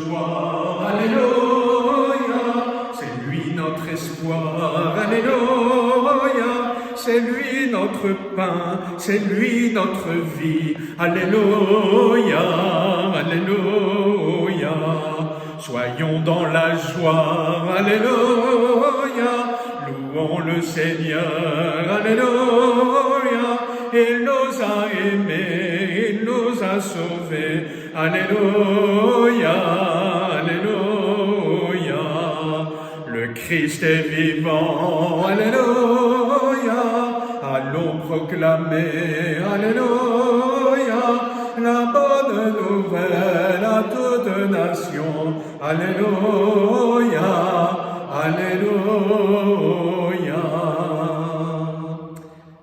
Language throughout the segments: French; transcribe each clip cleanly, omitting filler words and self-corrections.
joie, alléluia. C'est lui notre espoir, alléluia. C'est lui notre pain, c'est lui notre vie, alléluia, alléluia. Soyons dans la joie, alléluia. Louons le Seigneur, alléluia. Il nous a aimés, il nous a sauvés, alléluia, alléluia. Le Christ est vivant, alléluia. Allons proclamer, alléluia, la bonne nouvelle à toute nation, alléluia, alléluia.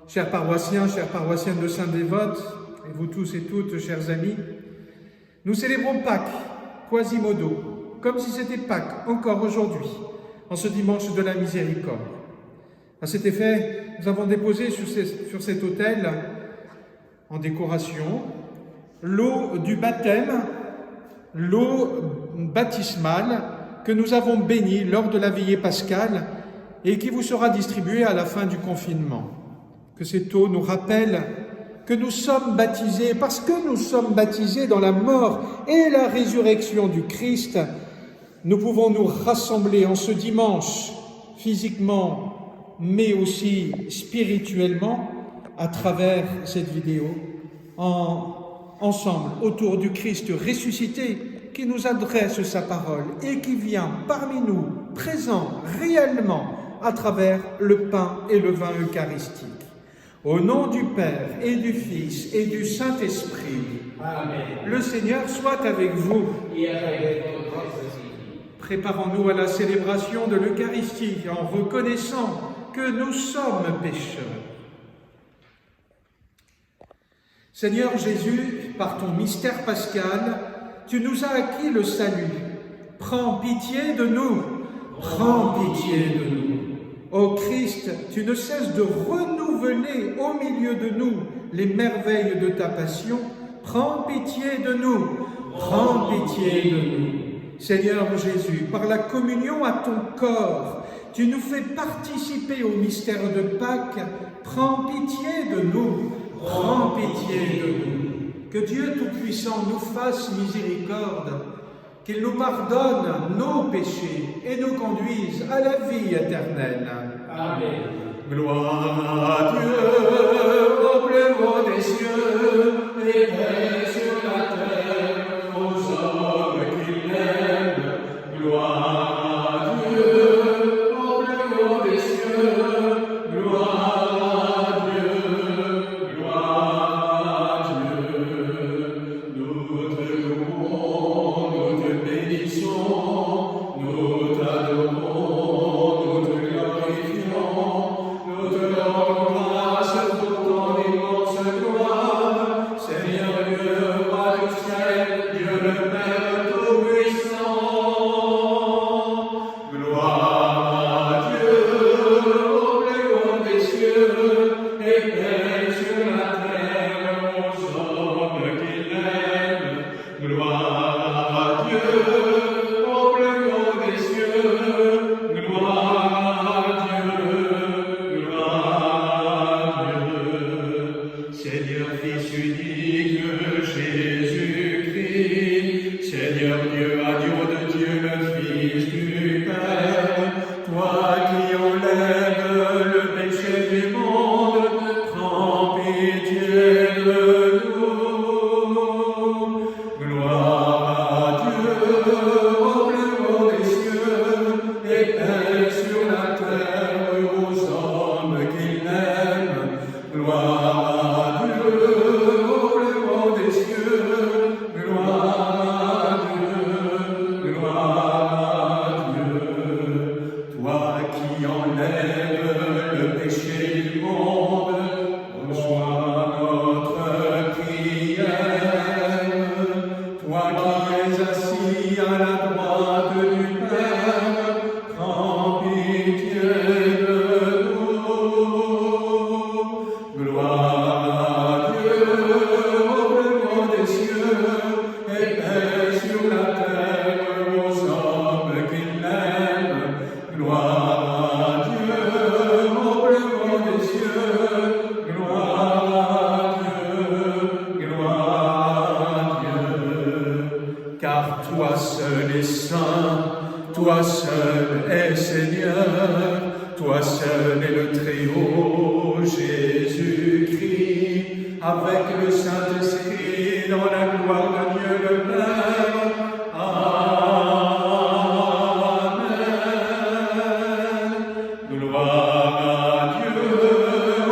Chers paroissiens de Saint-Dévote, et vous tous et toutes, chers amis, nous célébrons Pâques, Quasimodo, comme si c'était Pâques, encore aujourd'hui, en ce dimanche de la miséricorde. À cet effet, nous avons déposé sur cet autel, en décoration, l'eau du baptême, l'eau baptismale que nous avons bénie lors de la veillée pascale et qui vous sera distribuée à la fin du confinement. Que cette eau nous rappelle que nous sommes baptisés, parce que nous sommes baptisés dans la mort et la résurrection du Christ, nous pouvons nous rassembler en ce dimanche, physiquement, mais aussi spirituellement, à travers cette vidéo, ensemble, autour du Christ ressuscité, qui nous adresse sa parole et qui vient parmi nous, présent réellement, à travers le pain et le vin eucharistique. Au nom du Père et du Fils et du Saint-Esprit, Amen. Le Seigneur soit avec vous. Et avec votre esprit. Préparons-nous à la célébration de l'Eucharistie en reconnaissant que nous sommes pécheurs. Seigneur Jésus, par ton mystère pascal, tu nous as acquis le salut. Prends pitié de nous. Prends pitié de nous. Ô Christ, tu ne cesses de renouveler au milieu de nous les merveilles de ta passion. Prends pitié de nous. Prends pitié de nous. Seigneur Jésus, par la communion à ton corps, tu nous fais participer au mystère de Pâques. Prends pitié de nous. Prends pitié de nous. Que Dieu Tout-Puissant nous fasse miséricorde, qu'il nous pardonne nos péchés et nous conduise à la vie éternelle. Amen. Gloire à Dieu au plus haut des cieux et paix sur la terre aux hommes qui l'aiment. Gloire à Dieu au plus haut des cieux. Gloire à Dieu. Gloire à Dieu. Nous te louons, nous te bénissons, nous t'adorons, nous te glorifions, nous te rendons grâce pour ton immense gloire. Seigneur Dieu, roi du ciel, Dieu le Père Tout-Puissant. Gloire à Dieu au plus haut des cieux et paix sur la terre aux hommes qui l'aiment. Gloire à Dieu au plus haut des cieux. Gloire à Dieu. Gloire à Dieu. Seigneur Fils unique Jésus-Christ, Seigneur Dieu, agneau de Dieu, le Fils du Père, toi qui enlèves le péché du monde, prends pitié de nous. Gloire à Dieu au plus haut des cieux et paix sur la terre aux hommes qui l'aiment. Gloire à Dieu au plus haut des cieux. Gloire à Dieu. Gloire à Dieu. Toi qui enlèves le péché du monde, reçois notre prière. Toi qui es assis à la droite du Père, prends pitié de nous. Gloire à Dieu au plus haut des cieux et paix sur la terre car toi seul es saint, toi seul es Seigneur, toi seul es le Très-Haut, Jésus-Christ, avec le Saint-Esprit, dans la gloire de Dieu le Père. Amen. Gloire à Dieu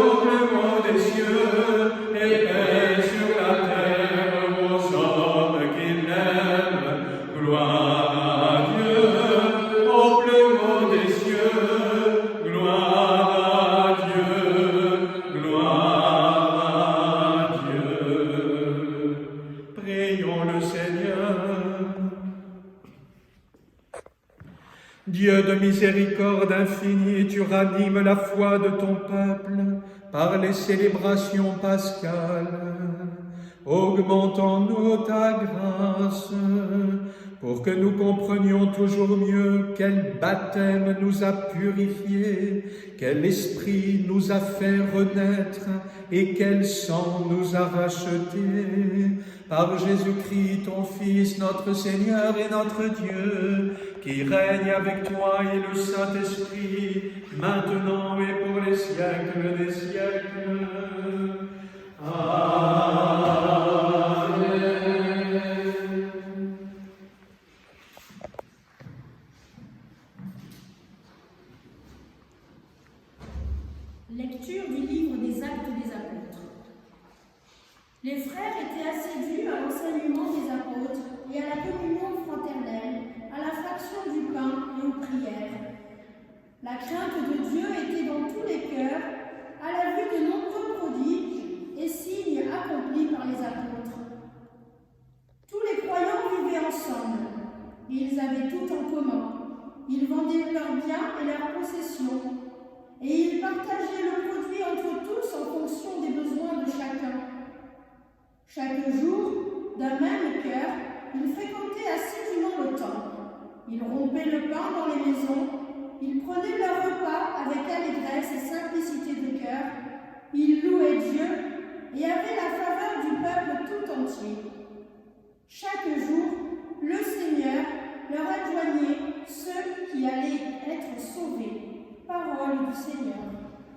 au plus haut des cieux, et paix sur la terre aux hommes qu'il aime. Gloire à Dieu au plus haut des cieux, gloire à Dieu, gloire à Dieu. Prions le Seigneur. Dieu de miséricorde infinie, tu ranimes la foi de ton peuple par les célébrations pascales. Augmente en nous ta grâce, pour que nous comprenions toujours mieux quel baptême nous a purifiés, quel esprit nous a fait renaître et quel sang nous a rachetés. Par Jésus-Christ, ton Fils, notre Seigneur et notre Dieu, qui règne avec toi et le Saint-Esprit, maintenant et pour les siècles des siècles. Amen. Lecture du livre des Actes des Apôtres. Les frères étaient assidus à l'enseignement des apôtres et à la communion fraternelle, à la fraction du pain et aux prières. La crainte de Dieu était dans tous les cœurs, à la vue de nombreux prodiges et signes accomplis par les apôtres. Tous les croyants vivaient ensemble. Ils avaient tout en commun. Ils vendaient leurs biens et leurs possessions, et ils partageaient le produit entre tous en fonction des besoins de chacun. Chaque jour, d'un même cœur, ils fréquentaient assidûment le temple. Ils rompaient le pain dans les maisons, ils prenaient leur repas avec allégresse et simplicité de cœur, ils louaient Dieu et avaient la faveur du peuple tout entier. Chaque jour, le Seigneur leur adjoignait ceux qui allaient être sauvés. Parole du Seigneur.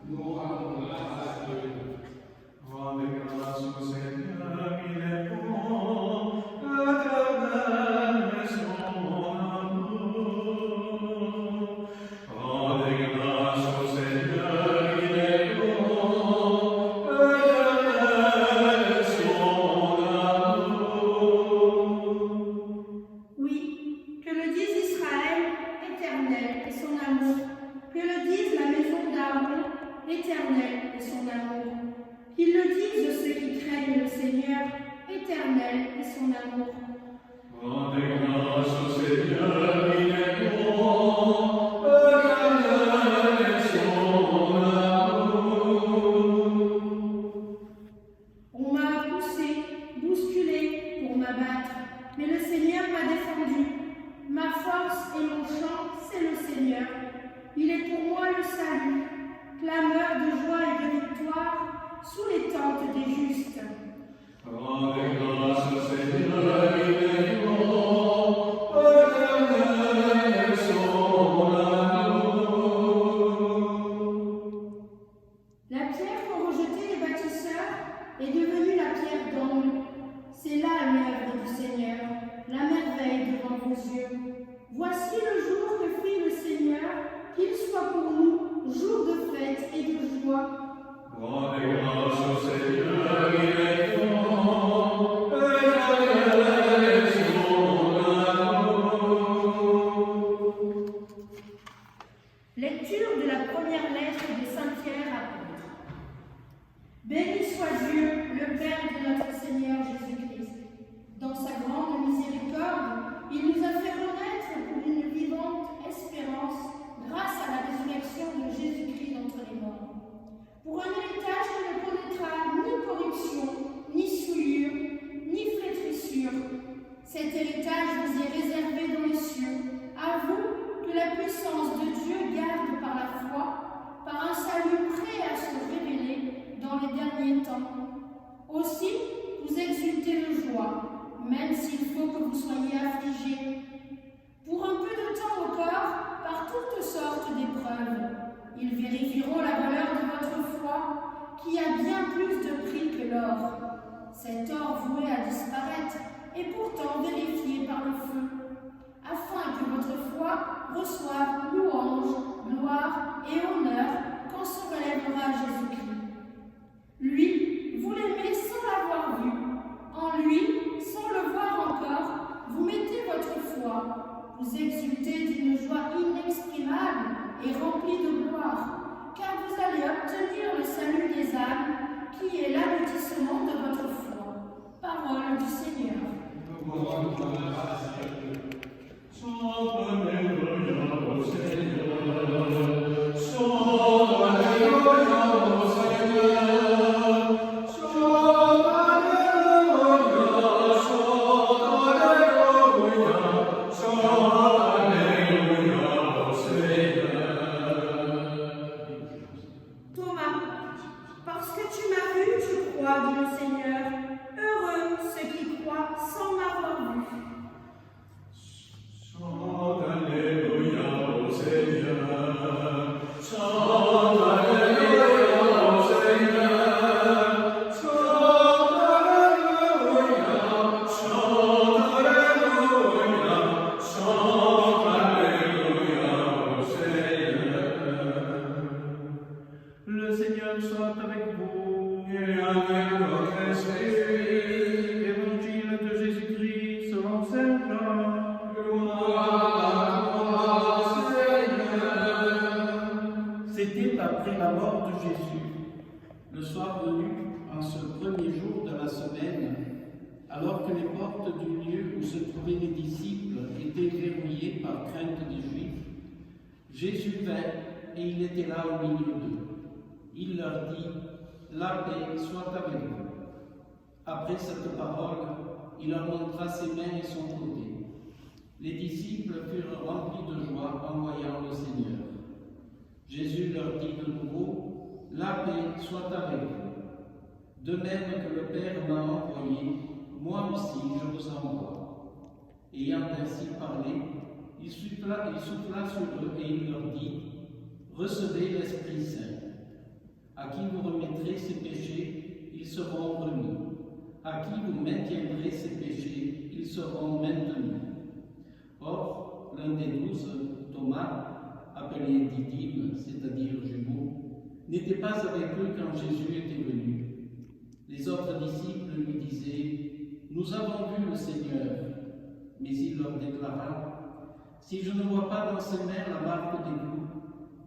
Nous rendons grâce à Dieu. Rendez grâce au Seigneur, il est bon, éternel est son amour. Rendez grâce au Seigneur, il est bon, éternel est son amour. Oui, que le dise Israël, éternel est son amour. Que le dise la maison d'Aaron, éternel est son amour. Qu'ils le disent ceux qui craignent le Seigneur, éternel est son amour. Rendez grâce au Seigneur, il est bon, éternel est son amour. On m'a poussé, bousculé pour m'abattre, mais le Seigneur m'a défendu. Ma force et mon chant, c'est le Seigneur. Il est pour moi le salut, clameur de joie et de victoire sous les tentes des justes. Rendez grâce au Seigneur, il est bon, éternel est son amour. La pierre qu'ont rejetée les bâtisseurs est devenue la pierre d'angle. C'est là l'œuvre du Seigneur, la merveille devant vos yeux. Voici le jour que fit le Seigneur, qu'il soit pour nous jour de fête et de joie. Rendez grâce au Seigneur, il est bon, éternel est son amour. Lecture de la première lettre de Saint Pierre apôtre. Béni soit Dieu, le Père de notre Seigneur Jésus-Christ. Dans sa grande miséricorde, il nous a fait renaître pour une vivante espérance grâce à la résurrection de Jésus-Christ d'entre les morts. Pour un héritage qui ne connaîtra ni corruption, ni souillure, ni flétrissure. Cet héritage vous est réservé dans les cieux, à vous que la puissance de Dieu garde par la foi, par un salut prêt à se révéler dans les derniers temps. Aussi, vous exultez de joie, même s'il faut que vous soyez affligés bien plus de prix que l'or. Cet or voué à disparaître est pourtant vérifié par le feu, afin que votre foi reçoive louange, gloire et honneur quand se relèvera Jésus-Christ. Lui, vous l'aimez sans l'avoir vu. En lui, sans le voir encore, vous mettez votre foi. Vous exultez d'une joie inexprimable et remplie de gloire, car vous allez obtenir le salut des âmes, qui est l'aboutissement de votre foi. Parole du Seigneur. C'était après la mort de Jésus, le soir venu, en ce premier jour de la semaine, alors que les portes du lieu où se trouvaient les disciples étaient verrouillées par crainte des Juifs. Jésus vint et il était là au milieu d'eux. Il leur dit « La paix soit avec vous ». Après cette parole, il leur montra ses mains et son côté. Les disciples furent remplis de joie en voyant le Seigneur. Jésus leur dit de nouveau, « La paix soit avec vous. De même que le Père m'a envoyé, moi aussi je vous envoie. » Ayant ainsi parlé, il souffla sur eux et il leur dit, « Recevez l'Esprit Saint. À qui vous remettrez ses péchés, ils seront remis. À qui vous maintiendrez ses péchés, ils seront maintenus. » Or, l'un des 12, Thomas, appelé Didyme, c'est-à-dire jumeau, n'était pas avec eux quand Jésus était venu. Les autres disciples lui disaient « Nous avons vu le Seigneur ». Mais il leur déclara « Si je ne vois pas dans ses mains la marque des clous,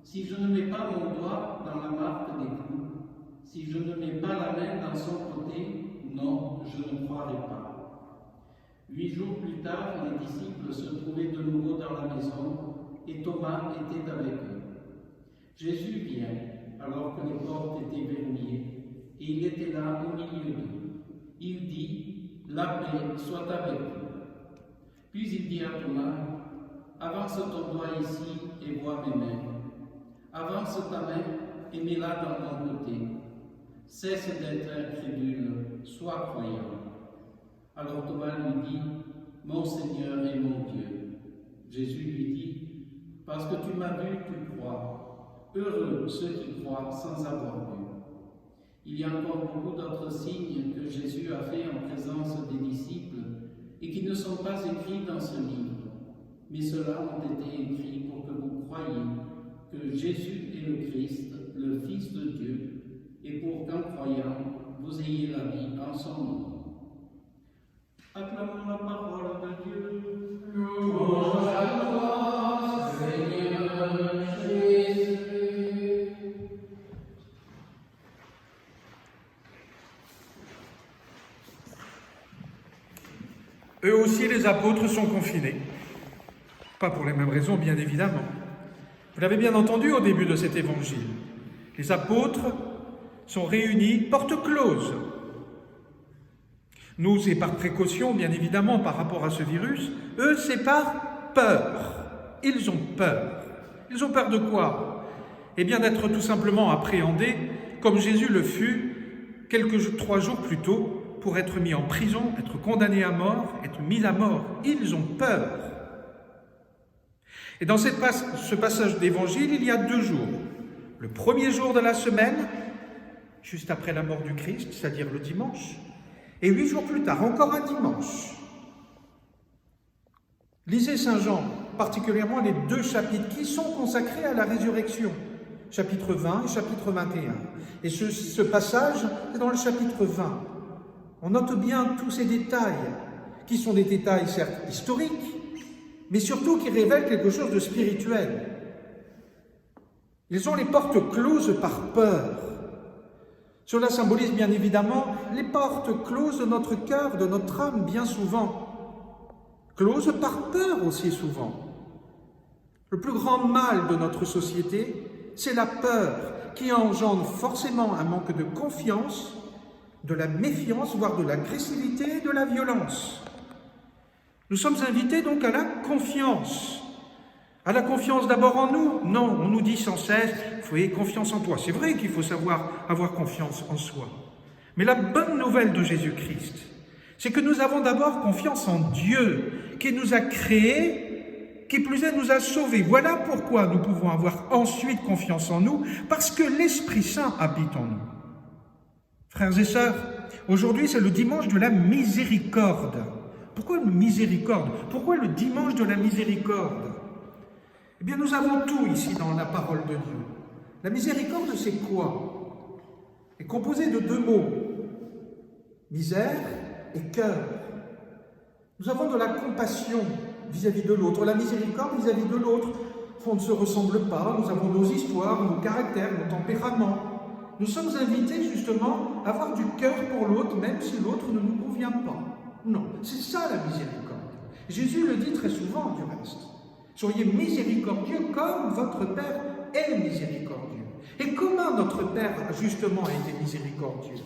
si je ne mets pas mon doigt dans la marque des clous, si je ne mets pas la main dans son côté, non, je ne croirai pas. » 8 jours plus tard, les disciples se trouvaient de nouveau dans la maison et Thomas était avec eux. Jésus vient, alors que les portes étaient verrouillées, et il était là au milieu d'eux. Il dit, « La paix soit avec vous. » Puis il dit à Thomas, « Avance ton doigt ici et vois mes mains. Avance ta main et mets-la dans mon côté. Cesse d'être incrédule, sois croyant. » Alors Thomas lui dit, « Mon Seigneur et mon Dieu. » Jésus lui dit, « Parce que tu m'as vu, tu crois. Heureux ceux qui croient sans avoir vu. » Il y a encore beaucoup d'autres signes que Jésus a fait en présence des disciples et qui ne sont pas écrits dans ce livre. Mais ceux-là ont été écrits pour que vous croyiez que Jésus est le Christ, le Fils de Dieu, et pour qu'en croyant, vous ayez la vie en son nom. Acclamons la parole de Dieu. Louange à toi, Seigneur Jésus. Eux aussi, les apôtres sont confinés. Pas pour les mêmes raisons, bien évidemment. Vous l'avez bien entendu au début de cet évangile. Les apôtres sont réunis porte close. Nous, c'est par précaution, bien évidemment, par rapport à ce virus. Eux, c'est par peur. Ils ont peur. Ils ont peur de quoi? Eh bien, d'être tout simplement appréhendés, comme Jésus le fut 3 jours plus tôt, pour être mis en prison, être condamné à mort, être mis à mort. Ils ont peur. Et dans ce passage d'évangile, il y a 2 jours. Le premier jour de la semaine, juste après la mort du Christ, c'est-à-dire le dimanche, et 8 jours plus tard, encore un dimanche. Lisez Saint Jean, particulièrement les 2 chapitres qui sont consacrés à la résurrection, chapitre 20 et chapitre 21. Et ce passage est dans le chapitre 20. On note bien tous ces détails, qui sont des détails certes historiques, mais surtout qui révèlent quelque chose de spirituel. Ils ont les portes closes par peur. Cela symbolise bien évidemment les portes closes de notre cœur, de notre âme, bien souvent. Closes par peur aussi souvent. Le plus grand mal de notre société, c'est la peur qui engendre forcément un manque de confiance, de la méfiance, voire de l'agressivité et de la violence. Nous sommes invités donc à la confiance. À la confiance d'abord en nous. Non, on nous dit sans cesse, il faut avoir confiance en toi. C'est vrai qu'il faut savoir avoir confiance en soi. Mais la bonne nouvelle de Jésus-Christ, c'est que nous avons d'abord confiance en Dieu, qui nous a créés, qui plus est nous a sauvés. Voilà pourquoi nous pouvons avoir ensuite confiance en nous, parce que l'Esprit Saint habite en nous. Frères et sœurs, aujourd'hui c'est le dimanche de la miséricorde. Pourquoi une miséricorde? Pourquoi le dimanche de la miséricorde? Eh bien, nous avons tout ici dans la parole de Dieu. La miséricorde, c'est quoi? Elle est composée de 2 mots, misère et cœur. Nous avons de la compassion vis-à-vis de l'autre, la miséricorde vis-à-vis de l'autre. On ne se ressemble pas, nous avons nos histoires, nos caractères, nos tempéraments. Nous sommes invités justement à avoir du cœur pour l'autre, même si l'autre ne nous convient pas. Non, c'est ça la miséricorde. Jésus le dit très souvent du reste. Soyez miséricordieux comme votre Père est miséricordieux. Et comment notre Père justement a été miséricordieux?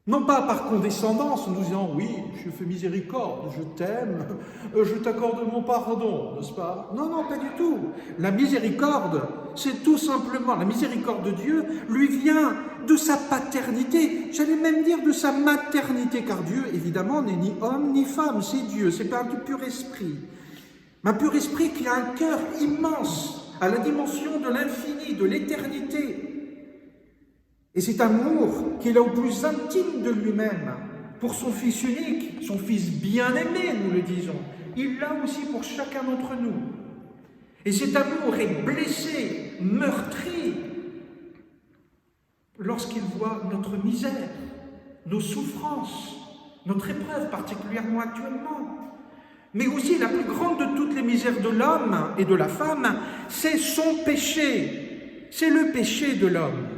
Non pas par condescendance, en nous disant « oui, je fais miséricorde, je t'aime, je t'accorde mon pardon », n'est-ce pas? Non, non, pas du tout. La miséricorde, c'est tout simplement, la miséricorde de Dieu lui vient de sa paternité, j'allais même dire de sa maternité, car Dieu, évidemment, n'est ni homme ni femme, c'est Dieu, c'est pas du pur esprit. Un pur esprit qui a un cœur immense, à la dimension de l'infini, de l'éternité. Et cet amour qu'il a au plus intime de lui-même, pour son Fils unique, son Fils bien-aimé, nous le disons, il l'a aussi pour chacun d'entre nous. Et cet amour est blessé, meurtri, lorsqu'il voit notre misère, nos souffrances, notre épreuve, particulièrement actuellement. Mais aussi la plus grande de toutes les misères de l'homme et de la femme, c'est son péché. C'est le péché de l'homme.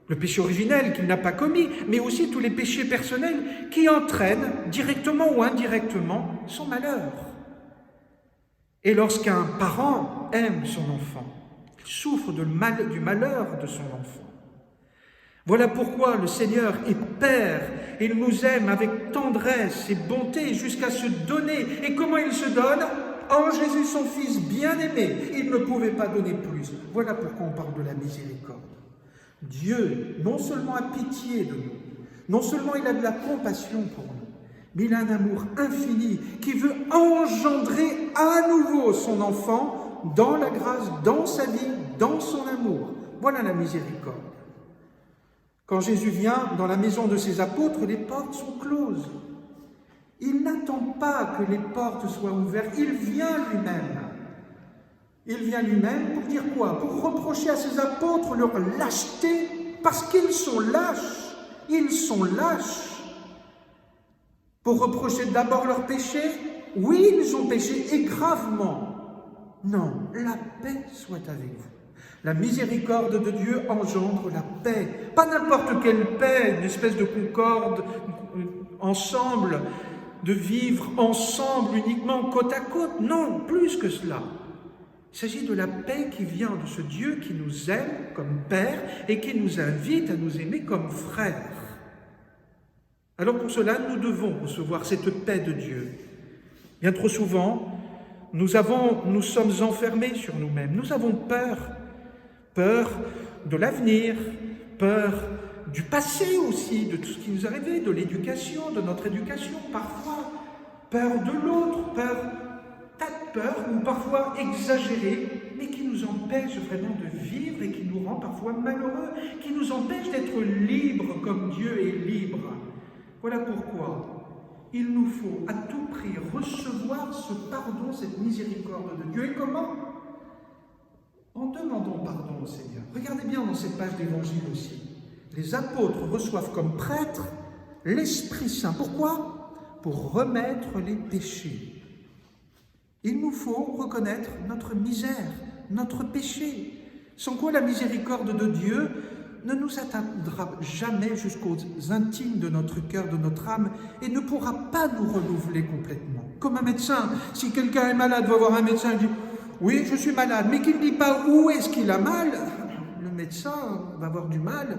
Le péché originel qu'il n'a pas commis, mais aussi tous les péchés personnels qui entraînent, directement ou indirectement, son malheur. Et lorsqu'un parent aime son enfant, il souffre du malheur de son enfant. Voilà pourquoi le Seigneur est Père, et il nous aime avec tendresse et bonté jusqu'à se donner. Et comment il se donne? En Jésus, son Fils bien-aimé. Il ne pouvait pas donner plus. Voilà pourquoi on parle de la miséricorde. Dieu, non seulement a pitié de nous, non seulement il a de la compassion pour nous, mais il a un amour infini qui veut engendrer à nouveau son enfant dans la grâce, dans sa vie, dans son amour. Voilà la miséricorde. Quand Jésus vient dans la maison de ses apôtres, les portes sont closes. Il n'attend pas que les portes soient ouvertes, il vient lui-même. Il vient lui-même pour dire quoi? Pour reprocher à ses apôtres leur lâcheté, parce qu'ils sont lâches. Ils sont lâches. Pour reprocher d'abord leur péché? Oui, ils ont péché, et gravement. Non, la paix soit avec vous. La miséricorde de Dieu engendre la paix. Pas n'importe quelle paix, une espèce de concorde ensemble, de vivre ensemble uniquement côte à côte. Non, plus que cela. Il s'agit de la paix qui vient de ce Dieu qui nous aime comme Père et qui nous invite à nous aimer comme frères. Alors pour cela, nous devons recevoir cette paix de Dieu. Bien trop souvent, nous sommes enfermés sur nous-mêmes. Nous avons peur. Peur de l'avenir, peur du passé aussi, de tout ce qui nous est arrivé, de l'éducation, de notre éducation parfois, peur de l'autre, peur ou parfois exagérée, mais qui nous nous empêche vraiment de vivre et qui nous rend parfois malheureux, qui nous empêche d'être libres comme Dieu est libre. Voilà pourquoi il nous faut à tout prix recevoir ce pardon, cette miséricorde de Dieu. Et comment? En demandant pardon au Seigneur. Regardez bien dans cette page d'évangile aussi. Les apôtres reçoivent comme prêtre l'Esprit Saint. Pourquoi? Pour remettre les péchés. Il nous faut reconnaître notre misère, notre péché, sans quoi la miséricorde de Dieu ne nous atteindra jamais jusqu'aux intimes de notre cœur, de notre âme, et ne pourra pas nous renouveler complètement. Comme un médecin, si quelqu'un est malade, va voir un médecin et dit « Oui, je suis malade », mais qu'il ne dit pas où est-ce qu'il a mal, le médecin va avoir du mal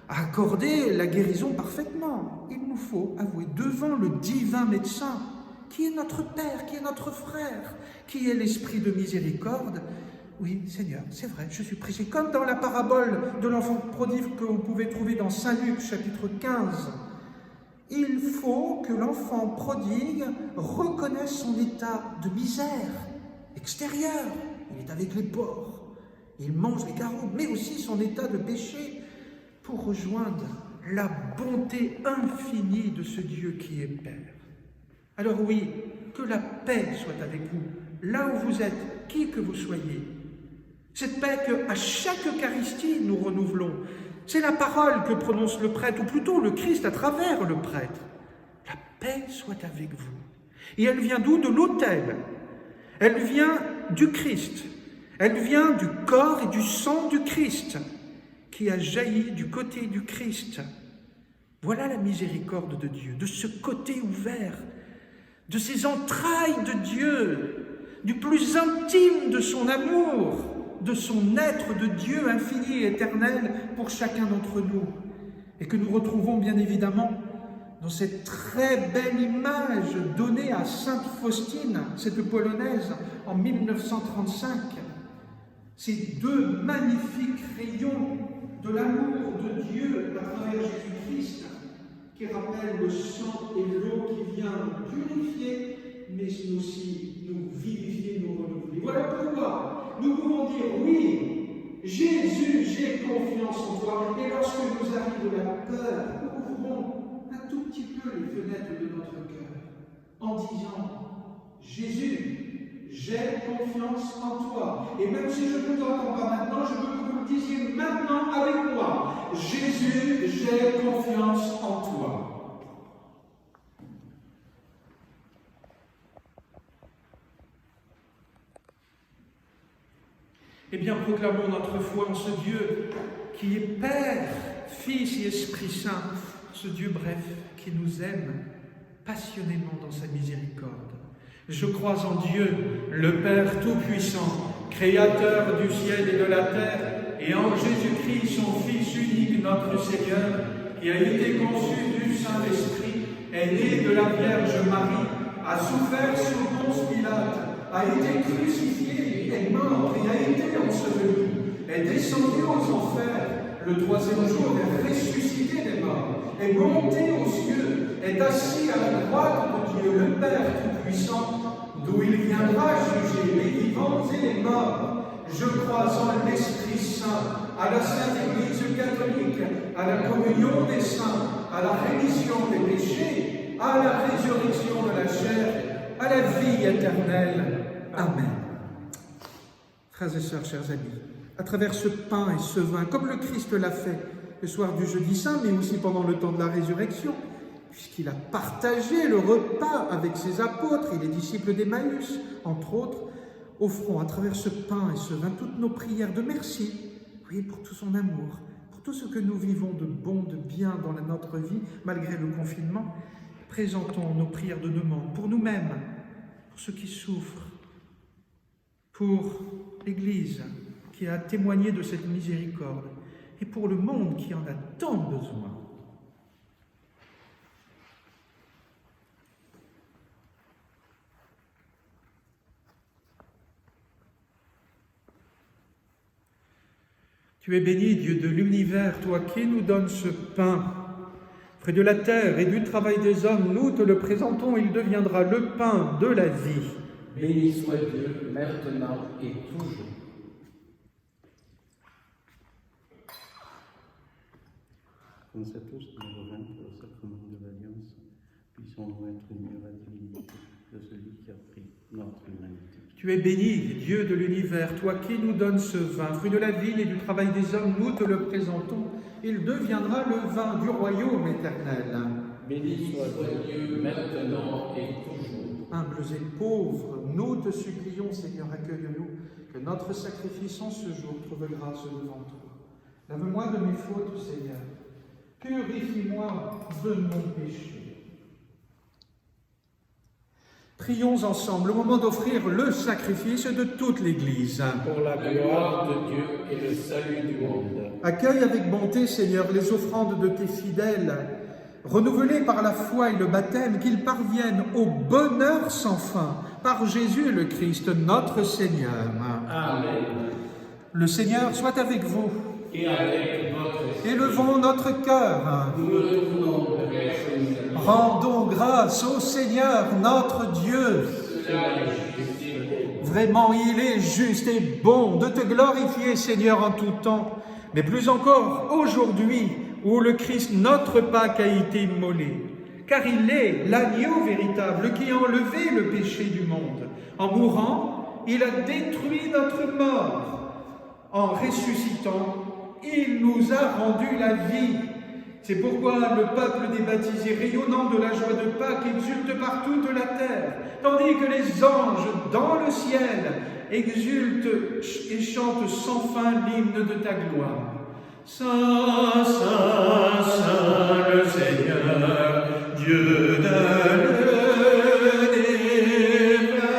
à accorder la guérison parfaitement. Il nous faut avouer devant le divin médecin, qui est notre Père, qui est notre frère, qui est l'Esprit de miséricorde. Oui, Seigneur, c'est vrai, je suis pressé. Comme dans la parabole de l'enfant prodigue que vous pouvez trouver dans Saint Luc, chapitre 15. Il faut que l'enfant prodigue reconnaisse son état de misère extérieure. Il est avec les porcs, il mange les garous, mais aussi son état de péché pour rejoindre la bonté infinie de ce Dieu qui est Père. Alors oui, que la paix soit avec vous, là où vous êtes, qui que vous soyez. Cette paix qu'à chaque Eucharistie nous renouvelons, c'est la parole que prononce le prêtre, ou plutôt le Christ à travers le prêtre. La paix soit avec vous. Et elle vient d'où? De l'autel. Elle vient du Christ. Elle vient du corps et du sang du Christ, qui a jailli du côté du Christ. Voilà la miséricorde de Dieu, de ce côté ouvert, de ces entrailles de Dieu, du plus intime de son amour, de son être de Dieu infini et éternel pour chacun d'entre nous. Et que nous retrouvons bien évidemment dans cette très belle image donnée à Sainte Faustine, cette polonaise, en 1935. Ces deux magnifiques rayons de l'amour de Dieu à travers Jésus-Christ, qui rappellent le sang et l'eau qui vient nous purifier, mais aussi nous vivifier, nous renouveler. Voilà pourquoi nous pouvons dire oui, Jésus, j'ai confiance en toi. Et lorsque nous arrive la peur, ouvrons un tout petit peu les fenêtres de notre cœur en disant Jésus, j'ai confiance en toi. Et même si je ne t'entends pas maintenant, je veux que vous le disiez maintenant avec moi. Jésus, j'ai confiance en toi. Eh bien, proclamons notre foi en ce Dieu qui est Père, Fils et Esprit Saint, ce Dieu bref qui nous aime passionnément dans sa miséricorde. Je crois en Dieu, le Père Tout-Puissant, Créateur du ciel et de la terre, et en Jésus-Christ, son Fils unique, notre Seigneur, qui a été conçu du Saint-Esprit, est né de la Vierge Marie, a souffert sous Ponce Pilate, a été crucifié, est mort et a été enseveli, est descendu aux enfers, le troisième jour est ressuscité des morts, est monté aux cieux, est assis à la droite de Dieu, le Père Tout-Puissant, d'où il viendra juger les vivants et les morts. Je crois en l'Esprit Saint, à la Sainte Église catholique, à la communion des saints, à la rémission des péchés, à la résurrection de la chair, à la vie éternelle. Amen. Frères et sœurs, chers amis, à travers ce pain et ce vin, comme le Christ l'a fait le soir du Jeudi Saint, mais aussi pendant le temps de la résurrection, puisqu'il a partagé le repas avec ses apôtres et les disciples d'Emmaüs, entre autres, offrons à travers ce pain et ce vin toutes nos prières de merci, oui, pour tout son amour, pour tout ce que nous vivons de bon, de bien dans notre vie, malgré le confinement. Présentons nos prières de demande pour nous-mêmes, pour ceux qui souffrent, pour l'Église qui a témoigné de cette miséricorde et pour le monde qui en a tant besoin. Tu es béni, Dieu de l'univers, toi qui nous donnes ce pain. Fruit de la terre et du travail des hommes, nous te le présentons, il deviendra le pain de la vie. Béni soit Dieu, maintenant et toujours. Pense à tous, numéro 20, pour le sacrement de l'Alliance, puissons-nous être unis à la divinité de celui qui a pris notre humanité. Tu es béni, Dieu de l'univers, toi qui nous donnes ce vin, fruit de la vie et du travail des hommes, nous te le présentons. Il deviendra le vin du royaume éternel. Béni soit Dieu, maintenant et toujours. Humbles et pauvres, nous te supplions, Seigneur, accueille-nous, que notre sacrifice en ce jour trouve grâce devant toi. Lave-moi de mes fautes, Seigneur. Purifie-moi de mon péché. Prions ensemble au moment d'offrir le sacrifice de toute l'Église. Pour la gloire de Dieu et le salut du monde. Accueille avec bonté, Seigneur, les offrandes de tes fidèles, renouvelées par la foi et le baptême, qu'ils parviennent au bonheur sans fin, par Jésus le Christ, notre Seigneur. Amen. Le Seigneur soit avec vous. Et avec votre esprit. Élevons notre cœur. Nous le tournons vers le Rendons grâce au Seigneur, notre Dieu. Cela est juste et bon. Vraiment, il est juste et bon de te glorifier, Seigneur, en tout temps, mais plus encore aujourd'hui, où le Christ, notre Pâque, a été immolé. Car il est l'agneau véritable qui a enlevé le péché du monde. En mourant, il a détruit notre mort. En ressuscitant, il nous a rendu la vie. C'est pourquoi le peuple des baptisés, rayonnant de la joie de Pâques, exulte par toute la terre, tandis que les anges dans le ciel exultent et chantent sans fin l'hymne de ta gloire. Saint, Saint, Saint, le Seigneur, Dieu de l'univers,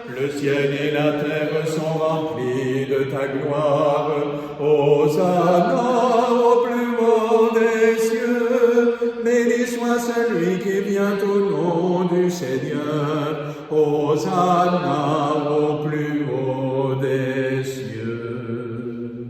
le ciel et la terre sont remplis de ta gloire. Hosanna au plus haut des cieux, béni soit celui qui vient au nom du Seigneur. Hosanna au plus haut des cieux.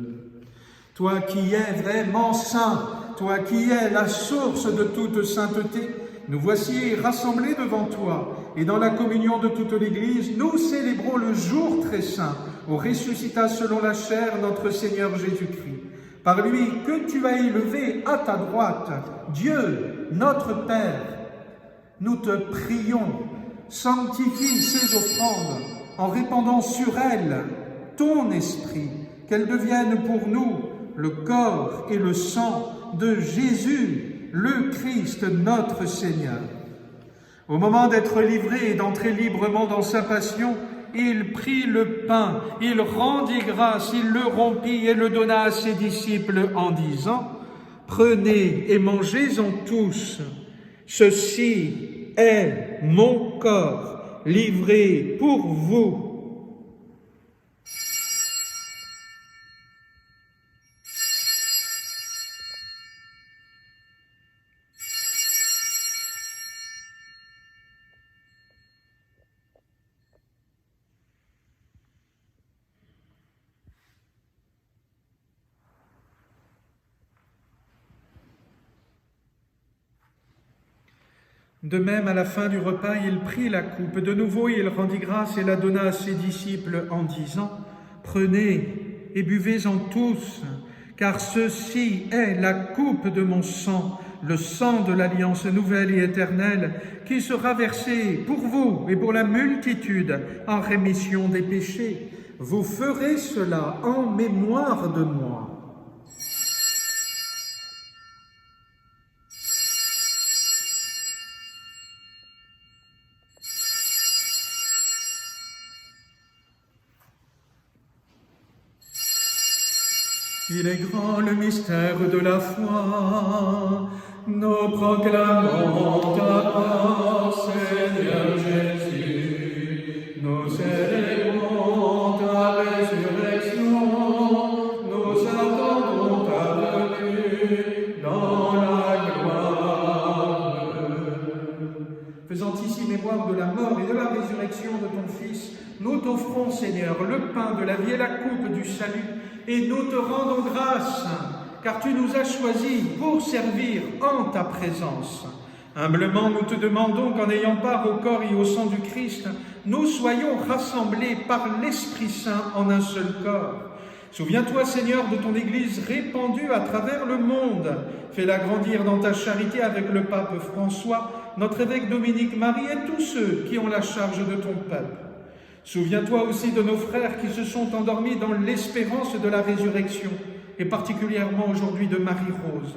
Toi qui es vraiment saint, toi qui es la source de toute sainteté, nous voici rassemblés devant toi, et dans la communion de toute l'Église, nous célébrons le jour très saint, où ressuscita selon la chair notre Seigneur Jésus-Christ. Par lui que tu as élevé à ta droite, Dieu, notre Père, nous te prions, sanctifie ces offrandes en répandant sur elles ton esprit, qu'elles deviennent pour nous le corps et le sang de Jésus, le Christ, notre Seigneur. Au moment d'être livré et d'entrer librement dans sa passion, il prit le pain, il rendit grâce, il le rompit et le donna à ses disciples en disant « Prenez et mangez-en tous, ceci est mon corps livré pour vous. » De même, à la fin du repas, il prit la coupe. De nouveau, il rendit grâce et la donna à ses disciples en disant « Prenez et buvez-en tous, car ceci est la coupe de mon sang, le sang de l'alliance nouvelle et éternelle, qui sera versé pour vous et pour la multitude en rémission des péchés. Vous ferez cela en mémoire de moi. » Il est grand le mystère de la foi, nous proclamons ta mort, Seigneur Jésus. Nous célébrons ta résurrection, nous attendons ta venue dans la gloire. Faisant ici mémoire de la mort et de la résurrection de ton Fils, nous t'offrons, Seigneur, le pain de la vie et la coupe du salut, et nous te rendons grâce, car tu nous as choisis pour servir en ta présence. Humblement, nous te demandons qu'en ayant part au corps et au sang du Christ, nous soyons rassemblés par l'Esprit Saint en un seul corps. Souviens-toi, Seigneur, de ton Église répandue à travers le monde. Fais-la grandir dans ta charité avec le pape François, notre évêque Dominique Marie et tous ceux qui ont la charge de ton peuple. Souviens-toi aussi de nos frères qui se sont endormis dans l'espérance de la résurrection, et particulièrement aujourd'hui de Marie-Rose,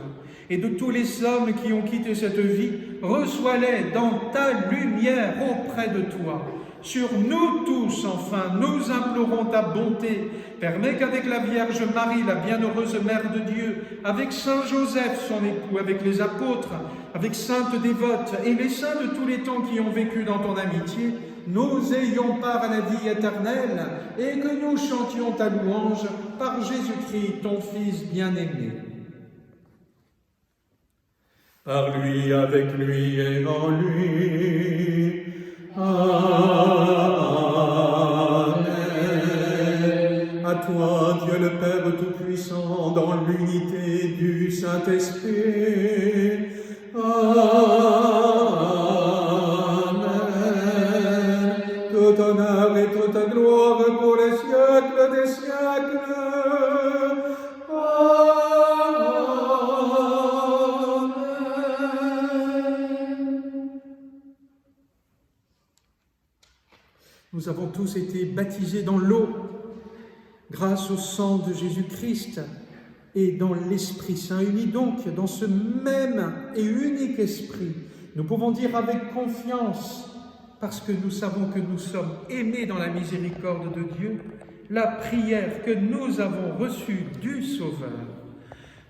et de tous les hommes qui ont quitté cette vie. Reçois-les dans ta lumière auprès de toi. Sur nous tous, enfin, nous implorons ta bonté. Permets qu'avec la Vierge Marie, la bienheureuse Mère de Dieu, avec Saint Joseph, son époux, avec les apôtres, avec saintes dévotes et les saints de tous les temps qui ont vécu dans ton amitié, nous ayons part à la vie éternelle et que nous chantions ta louange par Jésus-Christ, ton Fils bien-aimé. Par lui, avec lui et en lui. Amen. À toi, Dieu le Père Tout-Puissant, dans l'unité du Saint-Esprit. Amen. Tout honneur et toute gloire pour les siècles des siècles. Nous avons tous été baptisés dans l'eau, grâce au sang de Jésus-Christ et dans l'Esprit Saint. Unis donc dans ce même et unique Esprit, nous pouvons dire avec confiance, parce que nous savons que nous sommes aimés dans la miséricorde de Dieu, la prière que nous avons reçue du Sauveur.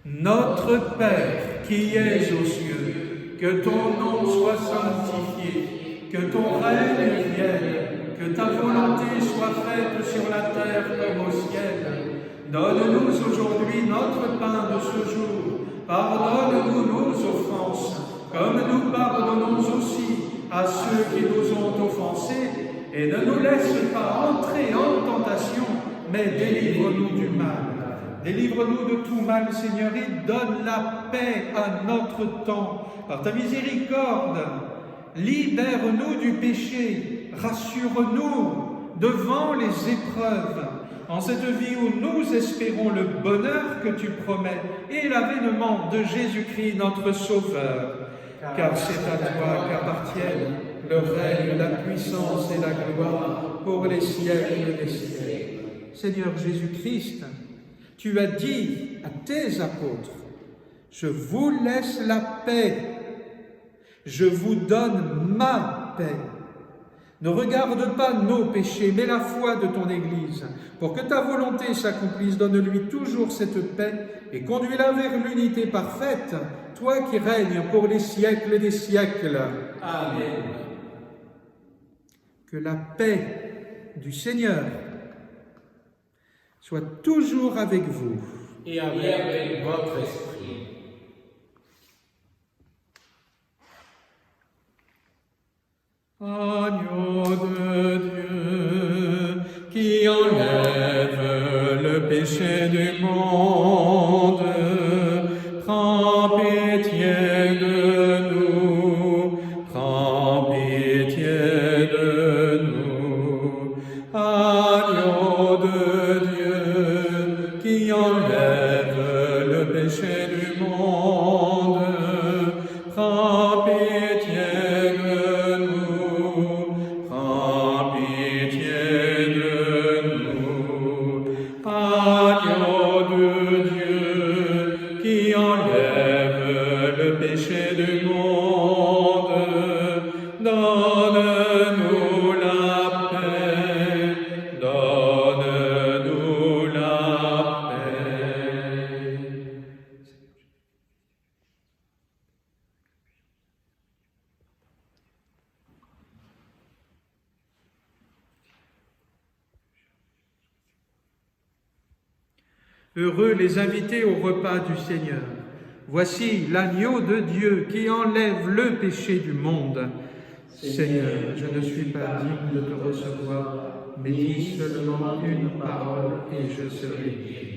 Notre Père qui es aux cieux, que ton nom soit sanctifié, que ton règne vienne, que ta volonté soit faite sur la terre comme au ciel. Donne-nous aujourd'hui notre pain de ce jour. Pardonne-nous nos offenses, comme nous pardonnons aussi à ceux qui nous ont offensés. Et ne nous laisse pas entrer en tentation, mais délivre-nous du mal. Délivre-nous de tout mal, Seigneur, et donne la paix à notre temps. Par ta miséricorde, libère-nous du péché. Rassure-nous devant les épreuves, en cette vie où nous espérons le bonheur que tu promets et l'avènement de Jésus-Christ notre Sauveur. Car c'est à toi qu'appartiennent le règne, la puissance et la gloire pour les siècles des siècles. Seigneur Jésus-Christ, tu as dit à tes apôtres, « Je vous laisse la paix, je vous donne ma paix. » Ne regarde pas nos péchés, mais la foi de ton Église. Pour que ta volonté s'accomplisse, donne-lui toujours cette paix et conduis-la vers l'unité parfaite, toi qui règnes pour les siècles des siècles. Amen. Que la paix du Seigneur soit toujours avec vous. Et avec votre esprit. Agneau de Dieu, qui enlève le péché du monde, prends pitié de nous, prends pitié de nous. Agneau de Dieu, qui enlève le péché du monde, prends pitié de nous. Prends pitié de nous, agneau de Dieu, qui enlève le péché du monde. Donne-nous la paix, donne-nous la paix. Heureux les invités au repas du Seigneur. Voici l'agneau de Dieu qui enlève le péché du monde. Seigneur, je ne suis pas digne de te recevoir, mais dis seulement une parole et je serai guéri.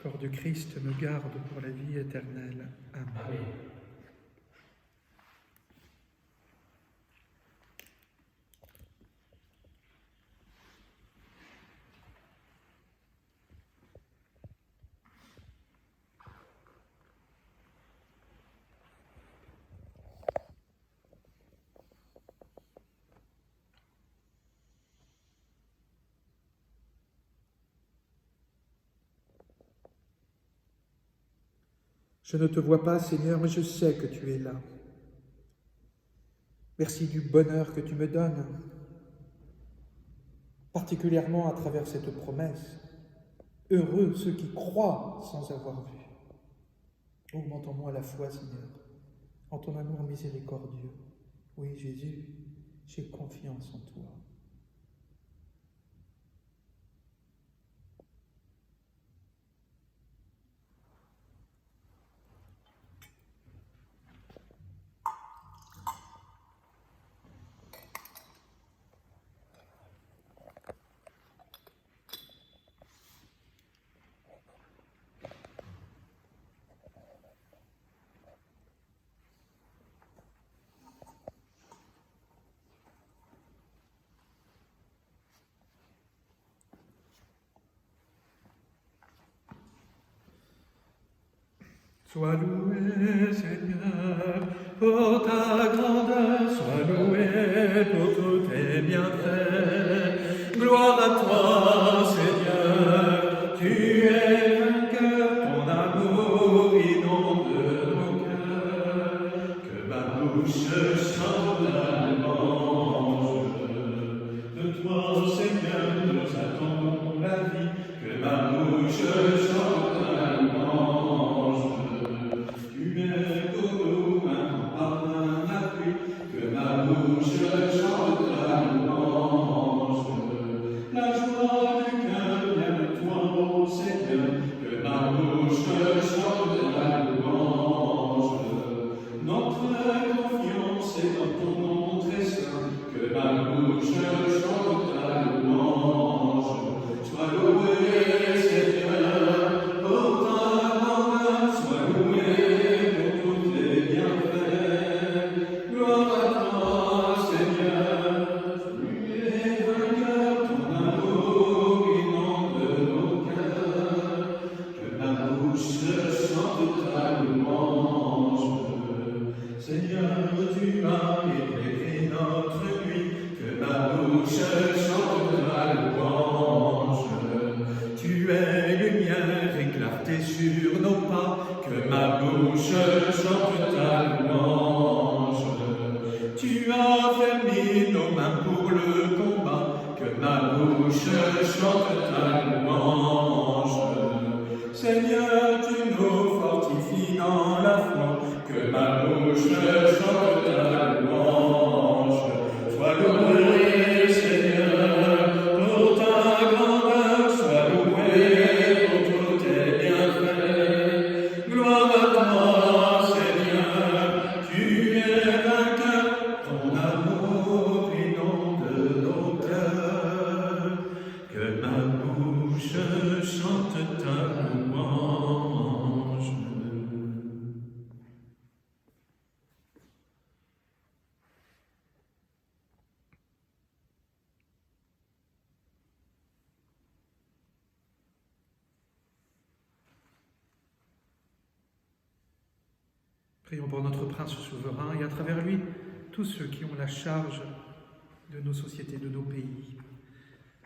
corps du Christ me garde pour la vie éternelle. Amen. Amen. Je ne te vois pas, Seigneur, mais je sais que tu es là. Merci du bonheur que tu me donnes, particulièrement à travers cette promesse. Heureux ceux qui croient sans avoir vu. Augmente en moi la foi, Seigneur, en ton amour miséricordieux. Oui, Jésus, j'ai confiance en toi. Sois loué, Seigneur, pour ta grandeur, sois loué pour tous tes bienfaits. Gloire à toi, Seigneur, tu es vainqueur, ton amour inonde nos cœurs. Que ma bouche chante la louange de toi, Seigneur, nous attendons la vie. Que ma bouche chante la louange. Que ma bouche chante la louange, la joie du cœur vient de toi, ô Seigneur. Que ma bouche chante la louange, notre confiance est dans ton nom très saint. Que ma bouche chante la louange, sois loué, Seigneur, pour ta grandeur, sois loué pour tous tes bienfaits. Gloire à toi, Seigneur, tu es vainqueur, ton amour inonde nos cœurs. Que ma bouche chante ta louange. Seigneur, tu as éclairé notre nuit. Que ma bouche chante ta louange. Tu es lumière et clarté sur nos pas. Que ma bouche chante ta louange. Tu as fermé nos mains pour le combat, que ma bouche chante ta louange. Seigneur, tu nous fortifies dans la foi, que ma bouche chante ta louange. Sois loué, Seigneur, pour ta grandeur, sois loué pour tous tes bienfaits. Gloire à toi, Seigneur, tu es vainqueur, ton amour inonde nos cœurs. Que ma bouche chante ta louange. Prions pour notre prince souverain et à travers lui, tous ceux qui ont la charge de nos sociétés, de nos pays.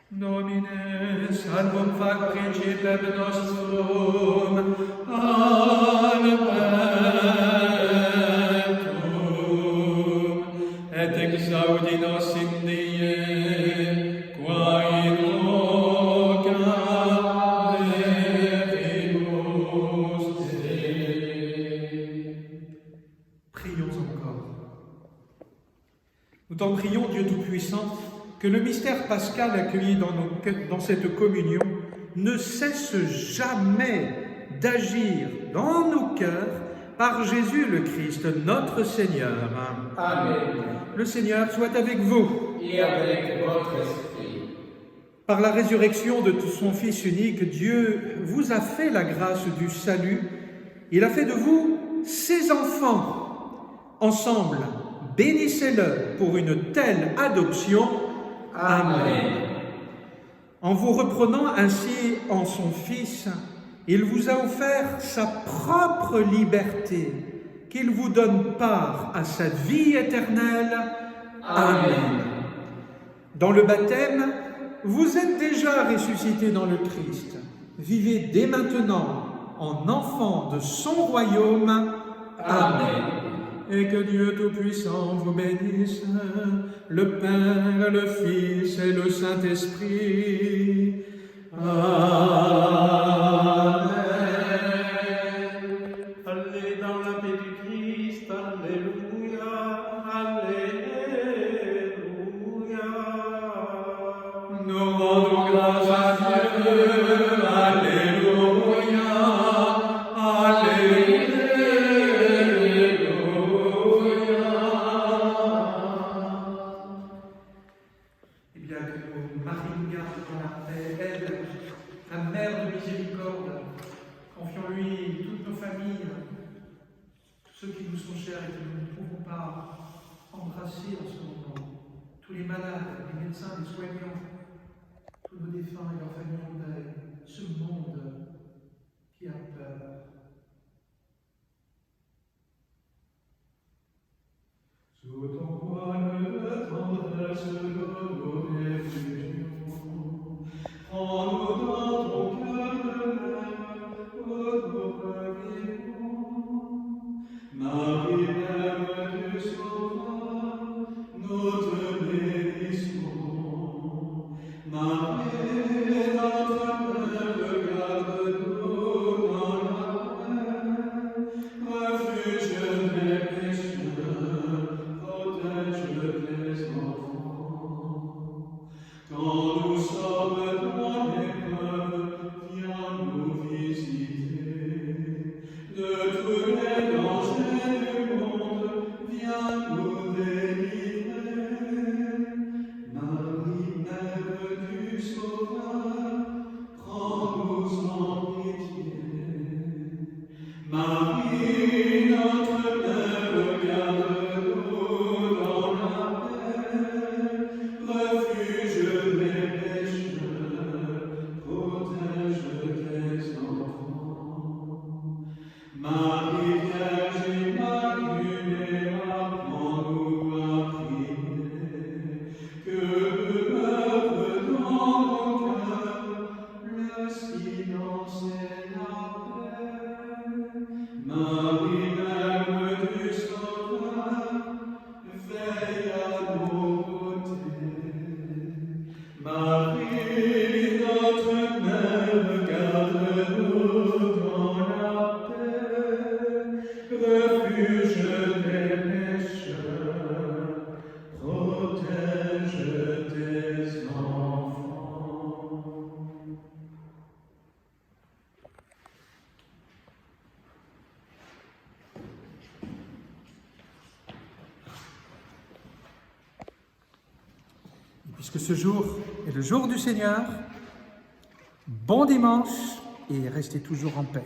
Domine salvum fac principem nostrum, ad perpetuum, et exaudi nos in die, qua in loca levimus Dei. Prions encore. Nous t'en prions, Dieu Tout-Puissant, que le mystère pascal accueilli dans cette communion ne cesse jamais d'agir dans nos cœurs par Jésus le Christ, notre Seigneur. Amen. Le Seigneur soit avec vous. Et avec votre esprit. Par la résurrection de son Fils unique, Dieu vous a fait la grâce du salut. Il a fait de vous ses enfants. Ensemble, bénissez-le pour une telle adoption. Amen. En vous reprenant ainsi en son Fils, il vous a offert sa propre liberté, qu'il vous donne part à sa vie éternelle. Amen. Dans le baptême, vous êtes déjà ressuscités dans le Christ. Vivez dès maintenant en enfants de son royaume. Amen. Et que Dieu Tout-Puissant vous bénisse, le Père, le Fils et le Saint-Esprit. Amen. Allez dans la paix du Christ, alléluia, alléluia. Nous rendons grâce à Dieu, alléluia, alléluia. Eh bien, que Marie nous garde dans la paix, elle, la mère de miséricorde, confions-lui toutes nos familles, tous ceux qui nous sont chers et que nous ne pouvons pas embrasser en ce moment, tous les malades, les médecins, les soignants, tous nos défunts et leurs familles en deuil, ce monde qui a peur. Sous ton voile de tendresse de nos réfugions, prends-nous dans ton cœur de mère, ô nos vivants. Marie, Mère du Sauveur, nous te bénissons. Marie, notre Mère, regarde-nous dans la paix, refuge des pécheurs. Protège tes enfants. Quand nous sommes dans l'épreuve, viens nous visiter. De tous les dangers du monde, viens nous délivrer. Marie, Mère du Sauveur, prends-nous en pitié. Marie, notre Mère, regarde-nous dans la paix, refuge des pécheurs, protège tes enfants. Marie, Vierge immaculée, apprends-nous à prier, que demeure dans nos cœurs le silence et la paix. Marie, Mère du Sauveur, veille à nos côtés. Marie, notre Mère, garde-nous dans la paix, refuge des pécheurs, protège tes enfants. Puisque ce jour est le jour du Seigneur, bon dimanche et restez toujours en paix.